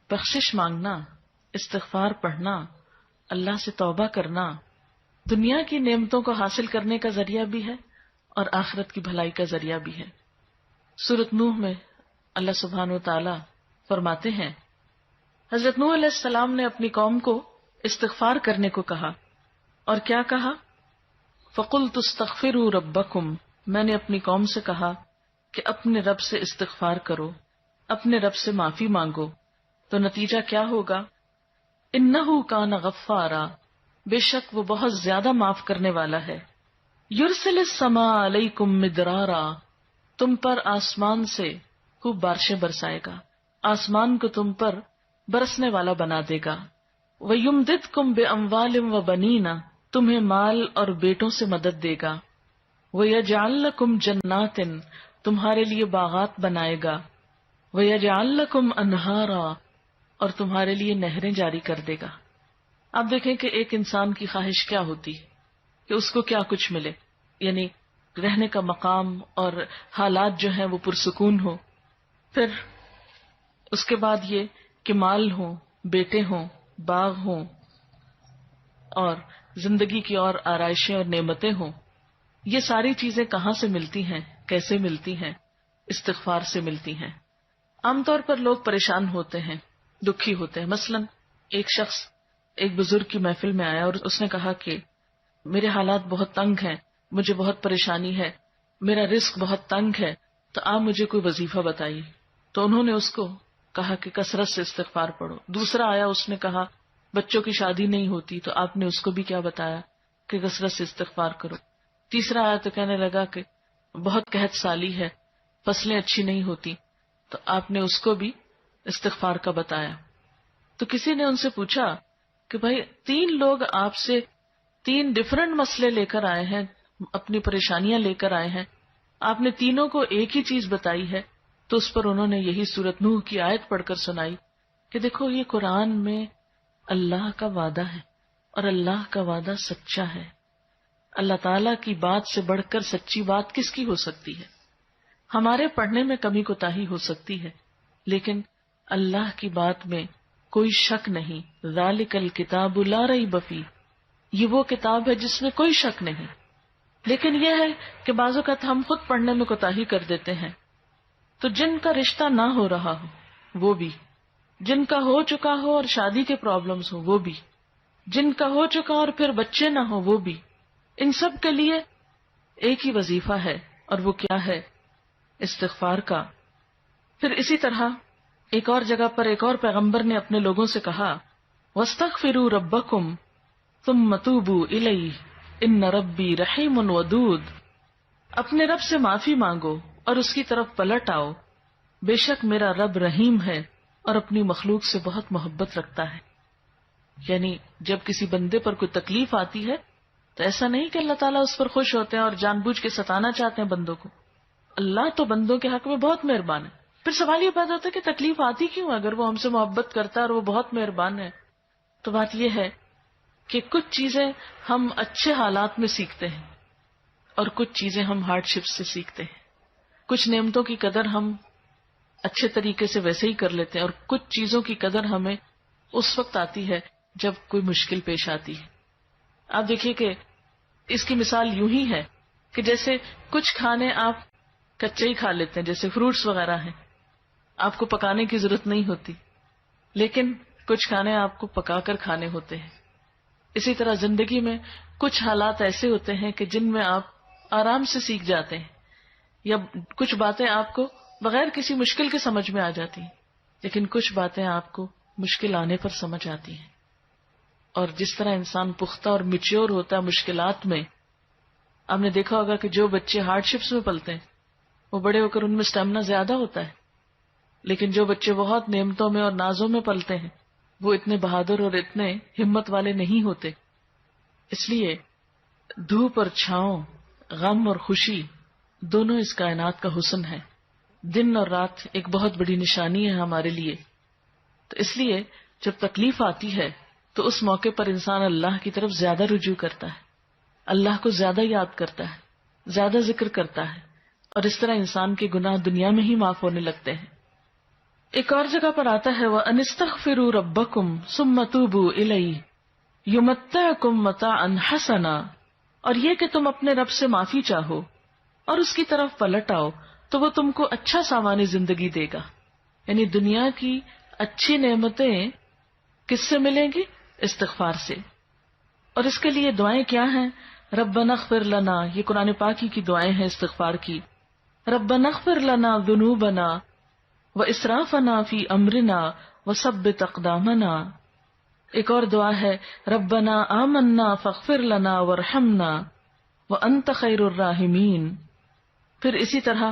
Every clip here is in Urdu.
بخشش مانگنا، استغفار پڑھنا، اللہ سے توبہ کرنا دنیا کی نعمتوں کو حاصل کرنے کا ذریعہ بھی ہے اور آخرت کی بھلائی کا ذریعہ بھی ہے۔ سورۃ نوح میں اللہ سبحانہ و تعالی فرماتے ہیں، حضرت نوح علیہ السلام نے اپنی قوم کو استغفار کرنے کو کہا، اور کیا کہا؟ فَقُلْتُ اسْتَغْفِرُوا رَبَّكُمْ، میں نے اپنی قوم سے کہا کہ اپنے رب سے استغفار کرو، اپنے رب سے معافی مانگو۔ تو نتیجہ کیا ہوگا؟ اِنَّهُ كَانَ غَفَّارًا، بے شک وہ بہت زیادہ معاف کرنے والا ہے۔ یرسل السماء علیکم مدرارا، تم پر آسمان سے خوب بارشیں برسائے گا، آسمان کو تم پر برسنے والا بنا دے گا۔ وَيُمْدِدْكُمْ بِأَمْوَالٍ وَبَنِينَ، تمہیں مال اور بیٹوں سے مدد دے گا۔ وَيَجْعَلْ لَكُمْ جَنَّاتٍ، تمہارے لیے باغات بنائے گا۔ وَيَجْعَلْ لَكُمْ أَنْهَارًا، اور تمہارے لیے نہریں جاری کر دے گا۔ آپ دیکھیں کہ ایک انسان کی خواہش کیا ہوتی ہے کہ اس کو کیا کچھ ملے، یعنی رہنے کا مقام اور حالات جو ہیں وہ پرسکون ہو، پھر اس کے بعد یہ کہ مال ہوں، بیٹے ہوں، باغ ہوں، اور زندگی کی اور آرائشیں اور نعمتیں ہوں۔ یہ ساری چیزیں کہاں سے ملتی ہیں، کیسے ملتی ہیں؟ استغفار سے ملتی ہیں۔ عام طور پر لوگ پریشان ہوتے ہیں، دکھی ہوتے ہیں۔ مثلا ایک شخص ایک بزرگ کی محفل میں آیا اور اس نے کہا کہ میرے حالات بہت تنگ ہیں، مجھے بہت پریشانی ہے، میرا رزق بہت تنگ ہے، تو آپ مجھے کوئی وظیفہ بتائیے۔ تو انہوں نے اس کو کہا کہ کثرت سے استغفار پڑھو۔ دوسرا آیا، اس نے کہا بچوں کی شادی نہیں ہوتی، تو آپ نے اس کو بھی کیا بتایا کہ کثرت سے استغفار کرو۔ تیسرا آیا تو کہنے لگا کہ بہت قحط سالی ہے، فصلیں اچھی نہیں ہوتی، تو آپ نے اس کو بھی استغفار کا بتایا۔ تو کسی نے ان سے پوچھا کہ بھائی 3 لوگ آپ سے 3 ڈفرنٹ مسئلے لے کر آئے ہیں، اپنی پریشانیاں لے کر آئے ہیں، آپ نے تینوں کو ایک ہی چیز بتائی ہے، تو اس پر انہوں نے یہی سورۃ نوح کی آیت پڑھ کر سنائی کہ دیکھو یہ قرآن میں اللہ کا وعدہ ہے اور اللہ کا وعدہ سچا ہے۔ اللہ تعالیٰ کی بات سے بڑھ کر سچی بات کس کی ہو سکتی ہے؟ ہمارے پڑھنے میں کمی کوتاہی ہو سکتی ہے، لیکن اللہ کی بات میں کوئی شک نہیں۔ ذالک الکتاب لا ریب فیہ، یہ وہ کتاب ہے جس میں کوئی شک نہیں۔ لیکن یہ ہے کہ بعض اوقات ہم خود پڑھنے میں کوتاہی کر دیتے ہیں، تو جن کا رشتہ نہ ہو رہا ہو وہ بھی، جن کا ہو چکا ہو اور شادی کے پرابلمز ہو وہ بھی، جن کا ہو چکا اور پھر بچے نہ ہو وہ بھی، ان سب کے لیے ایک ہی وظیفہ ہے، اور وہ کیا ہے؟ استغفار کا۔ پھر اسی طرح ایک اور جگہ پر ایک اور پیغمبر نے اپنے لوگوں سے کہا وَاسْتَغْفِرُوا رَبَّكُمْ ثُمَّ تُوبُوا إِلَيْهِ إِنَّ رَبِّي رَحِيمٌ وَدُودٌ، اپنے رب سے معافی مانگو اور اس کی طرف پلٹ آؤ، بے شک میرا رب رحیم ہے اور اپنی مخلوق سے بہت محبت رکھتا ہے۔ یعنی جب کسی بندے پر کوئی تکلیف آتی ہے تو ایسا نہیں کہ اللہ تعالیٰ اس پر خوش ہوتے ہیں اور جان بوجھ کے ستانا چاہتے ہیں بندوں کو۔ اللہ تو بندوں کے حق میں بہت مہربان ہے۔ پھر سوال یہ پیدا ہوتا ہے کہ تکلیف آتی کیوں؟ اگر وہ ہم سے محبت کرتا ہے اور وہ بہت مہربان ہے، تو بات یہ ہے کہ کچھ چیزیں ہم اچھے حالات میں سیکھتے ہیں اور کچھ چیزیں ہم ہارڈ شپ سے سیکھتے ہیں۔ کچھ نعمتوں کی قدر ہم اچھے طریقے سے ویسے ہی کر لیتے ہیں، اور کچھ چیزوں کی قدر ہمیں اس وقت آتی ہے جب کوئی مشکل پیش آتی ہے۔ آپ دیکھیے کہ اس کی مثال یوں ہی ہے کہ جیسے کچھ کھانے آپ کچے ہی کھا لیتے ہیں، جیسے فروٹس وغیرہ ہیں، آپ کو پکانے کی ضرورت نہیں ہوتی، لیکن کچھ کھانے آپ کو پکا کر کھانے ہوتے ہیں۔ اسی طرح زندگی میں کچھ حالات ایسے ہوتے ہیں کہ جن میں آپ آرام سے سیکھ جاتے ہیں، یا کچھ باتیں آپ کو بغیر کسی مشکل کے سمجھ میں آ جاتی ہیں، لیکن کچھ باتیں آپ کو مشکل آنے پر سمجھ آتی ہیں۔ اور جس طرح انسان پختہ اور میچیور ہوتا ہے مشکلات میں، آپ نے دیکھا ہوگا کہ جو بچے ہارڈ شپس میں پلتے ہیں وہ بڑے ہو کر ان میں اسٹیمنا زیادہ ہوتا ہے، لیکن جو بچے بہت نعمتوں میں اور نازوں میں پلتے ہیں وہ اتنے بہادر اور اتنے ہمت والے نہیں ہوتے۔ اس لیے دھوپ اور چھاؤں، غم اور خوشی، دونوں اس کائنات کا حسن ہے۔ دن اور رات ایک بہت بڑی نشانی ہے ہمارے لیے۔ تو اس لیے جب تکلیف آتی ہے تو اس موقع پر انسان اللہ کی طرف زیادہ رجوع کرتا ہے، اللہ کو زیادہ یاد کرتا ہے، زیادہ ذکر کرتا ہے، اور اس طرح انسان کے گناہ دنیا میں ہی معاف ہونے لگتے ہیں۔ ایک اور جگہ پر آتا ہے وَأَنِ اسْتَغْفِرُوا رَبَّكُمْ ثُمَّ تُوبُوا إِلَيْهِ يُمَتِّعْكُم مَّتَاعًا حَسَنًا، اور یہ کہ تم اپنے رب سے معافی چاہو اور اس کی طرف پلٹ آؤ تو وہ تم کو اچھا سامان زندگی دے گا۔ یعنی دنیا کی اچھی نعمتیں کس سے ملیں گی؟ استغفار سے۔ اور اس کے لیے دعائیں کیا ہیں؟ ربنا اغفر لنا، یہ قرآن پاک ہی کی دعائیں ہیں استغفار کی۔ ربنا اغفر لنا ذنوبنا واسرافنا فی امرنا وثبت اقدامنا۔ ایک اور دعا ہے ربنا آمنا فاغفر لنا وارحمنا وانت خیر الراحمین۔ پھر اسی طرح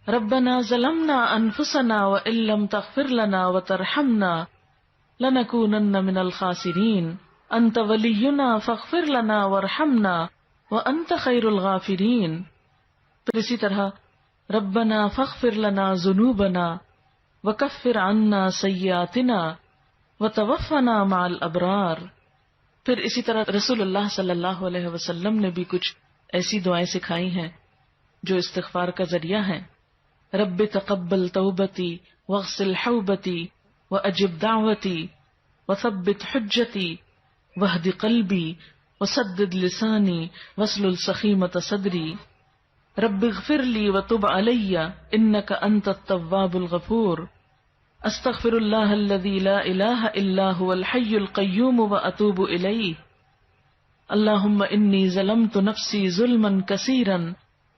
ربنا ظلمنا انفسنا وان لم تغفر لنا وترحمنا لنکونن من الخاسرین انت ولینا فاغفر لنا وارحمنا وانت خیر الغافرین۔ پھر اسی طرح ربنا فاغفر لنا ذنوبنا وکفر عنا سیئاتنا وتوفنا مع الابرار۔ پھر اسی طرح رسول اللہ صلی اللہ علیہ وسلم نے بھی کچھ ایسی دعائیں سکھائی ہیں جو استغفار کا ذریعہ ہیں۔ رب تقبل توبتی واغسل حوبتی واجب دعوتی وثبت حجتی واہد قلبی وسدد لسانی واسلل سخیمۃ صدری۔ رب اغفر لی وتب علی انک انت التواب الغفور۔ استغفر اللہ الذی لا الہ الا هو الحی القیوم واتوب الیہ۔ اللہم انی ظلمت نفسی ظلما کثیرا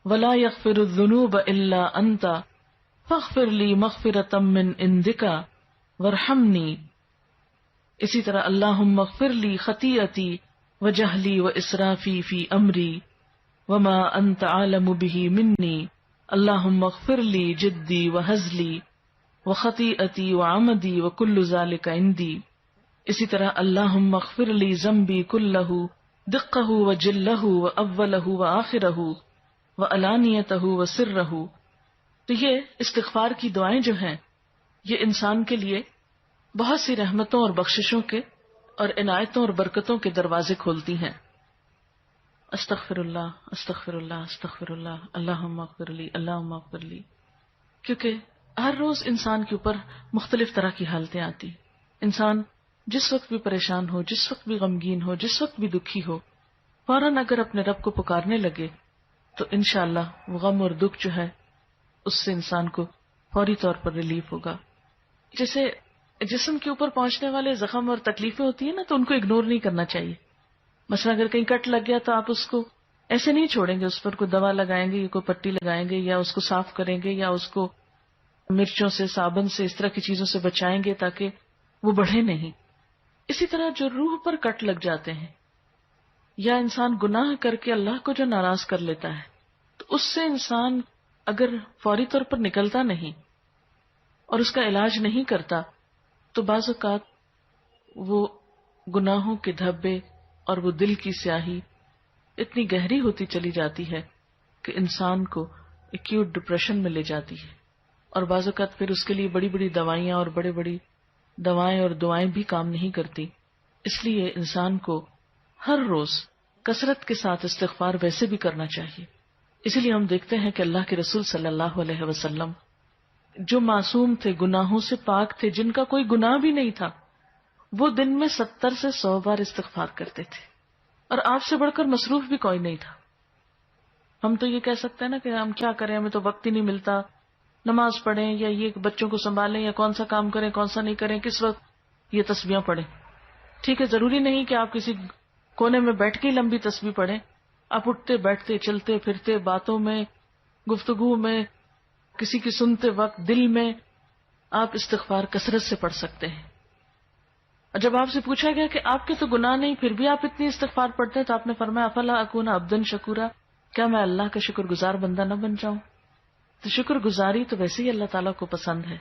ولا یغفر الذنوب الا انت فاغفر لی مغفرۃ من عندک وارحمنی۔ اسی طرح اللہم اغفر لی خطیئتی وجہلی واسرافی فی امری وما انت عالم بہ منی۔ اللہم اغفر لی جدی وہزلی وخطیئتی وعمدی وکل ذلک عندی۔ اسی طرح اللہم اغفر لی ذنبی کلہ دقہ وجلہ واولہ وآخرہ وعلانیتہ وسرہ۔ تو یہ استغفار کی دعائیں جو ہیں یہ انسان کے لیے بہت سی رحمتوں اور بخششوں کے اور عنایتوں اور برکتوں کے دروازے کھولتی ہیں۔ استغفر اللہ استغفر اللہ استغفر اللہ اللہم اغفر لی اللہم اغفر لی۔ کیونکہ ہر روز انسان کے اوپر مختلف طرح کی حالتیں آتی۔ انسان جس وقت بھی پریشان ہو، جس وقت بھی غمگین ہو، جس وقت بھی دکھی ہو، فوراً اگر اپنے رب کو پکارنے لگے تو انشاءاللہ وہ غم اور دکھ جو ہے اس سے انسان کو فوری طور پر ریلیف ہوگا۔ جیسے جسم کے اوپر پہنچنے والے زخم اور تکلیفیں ہوتی ہیں نا، تو ان کو اگنور نہیں کرنا چاہیے۔ مثلا اگر کہیں کٹ لگ گیا تو آپ اس کو ایسے نہیں چھوڑیں گے، اس پر کوئی دوا لگائیں گے یا کوئی پٹی لگائیں گے یا اس کو صاف کریں گے یا اس کو مرچوں سے، صابن سے، اس طرح کی چیزوں سے بچائیں گے تاکہ وہ بڑھے نہیں۔ اسی طرح جو روح پر کٹ لگ جاتے ہیں یا انسان گناہ کر کے اللہ کو جو ناراض کر لیتا ہے تو اس سے انسان اگر فوری طور پر نکلتا نہیں اور اس کا علاج نہیں کرتا تو بعض اوقات وہ گناہوں کے دھبے اور وہ دل کی سیاہی اتنی گہری ہوتی چلی جاتی ہے کہ انسان کو ایکیوٹ ڈپریشن میں لے جاتی ہے، اور بعض اوقات پھر اس کے لیے بڑی بڑی دوائیاں اور بڑی بڑی دوائیں اور دعائیں بھی کام نہیں کرتی۔ اس لیے انسان کو ہر روز کثرت کے ساتھ استغفار ویسے بھی کرنا چاہیے۔ اسی لیے ہم دیکھتے ہیں کہ اللہ کے رسول صلی اللہ علیہ وسلم جو معصوم تھے، گناہوں سے پاک تھے، جن کا کوئی گناہ بھی نہیں تھا، وہ دن میں 70 سے 100 بار استغفار کرتے تھے، اور آپ سے بڑھ کر مصروف بھی کوئی نہیں تھا۔ ہم تو یہ کہہ سکتے ہیں نا کہ ہم کیا کریں، ہمیں تو وقت ہی نہیں ملتا، نماز پڑھیں یا یہ بچوں کو سنبھالیں یا کون سا کام کریں کون سا نہیں کریں، کس وقت یہ تسبیحاں پڑھیں۔ ٹھیک ہے، ضروری نہیں کہ آپ کسی کونے میں بیٹھ کے لمبی تسبیح پڑھیں، آپ اٹھتے بیٹھتے چلتے پھرتے باتوں میں گفتگو میں کسی کی سنتے وقت دل میں آپ استغفار کثرت سے پڑھ سکتے ہیں۔ اور جب آپ سے پوچھا گیا کہ آپ کے تو گناہ نہیں پھر بھی آپ اتنی استغفار پڑھتے ہیں تو آپ نے فرمایا افلا اکون عبدا شکورا، کیا میں اللہ کا شکر گزار بندہ نہ بن جاؤں؟ تو شکر گزاری تو ویسے ہی اللہ تعالیٰ کو پسند ہے۔